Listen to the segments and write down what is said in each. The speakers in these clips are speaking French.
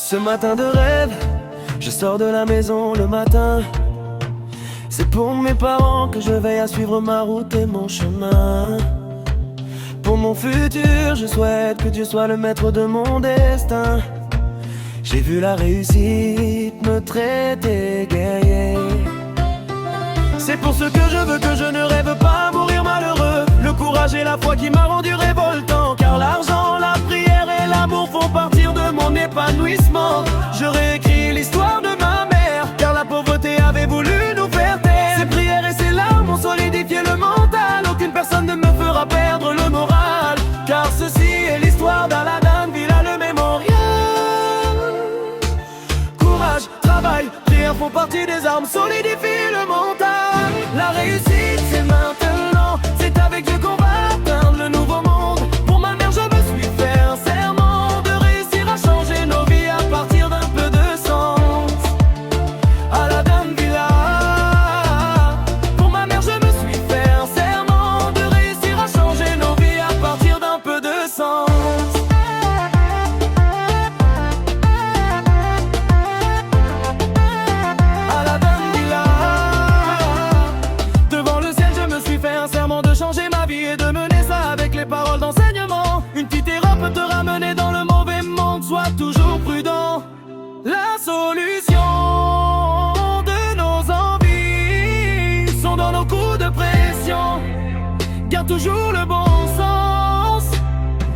Ce matin de rêve, je sors de la maison le matin. C'est pour mes parents que je veille à suivre ma route et mon chemin. Pour mon futur, je souhaite que Dieu soit le maître de mon destin. J'ai vu la réussite me traiter guerrier. C'est pour ce que je ne rêve pas mourir malheureux. Le courage et la foi qui m'a rendu révoltant. Car l'argent, la prière et l'amour font partir de mon épanouissement. Je réécris l'histoire de ma mère, car la pauvreté avait voulu nous faire taire. Ses prières et ses larmes ont solidifié le mental. Aucune personne ne me fera perdre le moral, car ceci est l'histoire d'Aladin Villa le mémorial. Courage, travail, prière font partie des armes, solidifient le mental. La réussite c'est maintenant, c'est avec Dieu qu'on va atteindre le nouveau monde. Pour ma mère je me suis fait un serment de réussir à changer nos vies à partir d'un peu de sens. Aladin Villa. Pour ma mère je me suis fait un serment de réussir à changer nos vies à partir d'un peu de sens. Changer ma vie et de mener ça avec les paroles d'enseignement. Une petite erreur peut te ramener dans le mauvais monde, sois toujours prudent. La solution de nos envies sont dans nos coups de pression. Garde toujours le bon sens.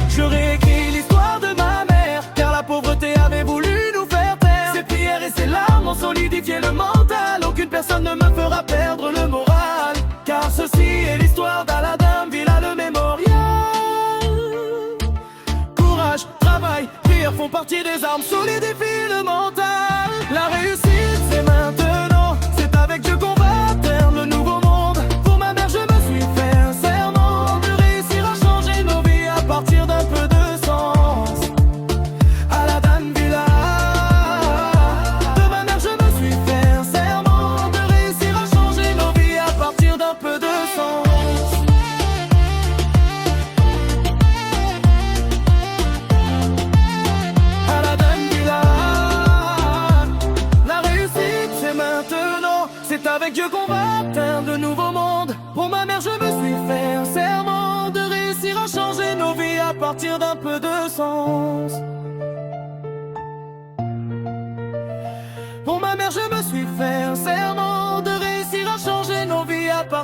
Je réécris l'histoire de ma mère, car la pauvreté avait voulu nous faire taire. Ses prières et ses larmes ont solidifié le mental. Aucune personne ne me fera perdre le moral, car ceci est l'histoire d'Aladin Villa le mémorial. Courage, travail, prière font partie des armes, solidifient le mental. La réussite c'est maintenant, c'est avec Dieu qu'on va atteindre le nouveau monde. Pour ma mère je me suis fait un serment de réussir à changer nos vies à partir d'un peu de sens. Aladin Villa. De ma mère je me suis fait un serment de réussir à changer nos vies à partir d'un peu de sens. C'est avec Dieu qu'on va atteindre le nouveau monde. Pour ma mère je me suis fait un serment de réussir à changer nos vies à partir d'un peu de sens. Pour ma mère je me suis fait un serment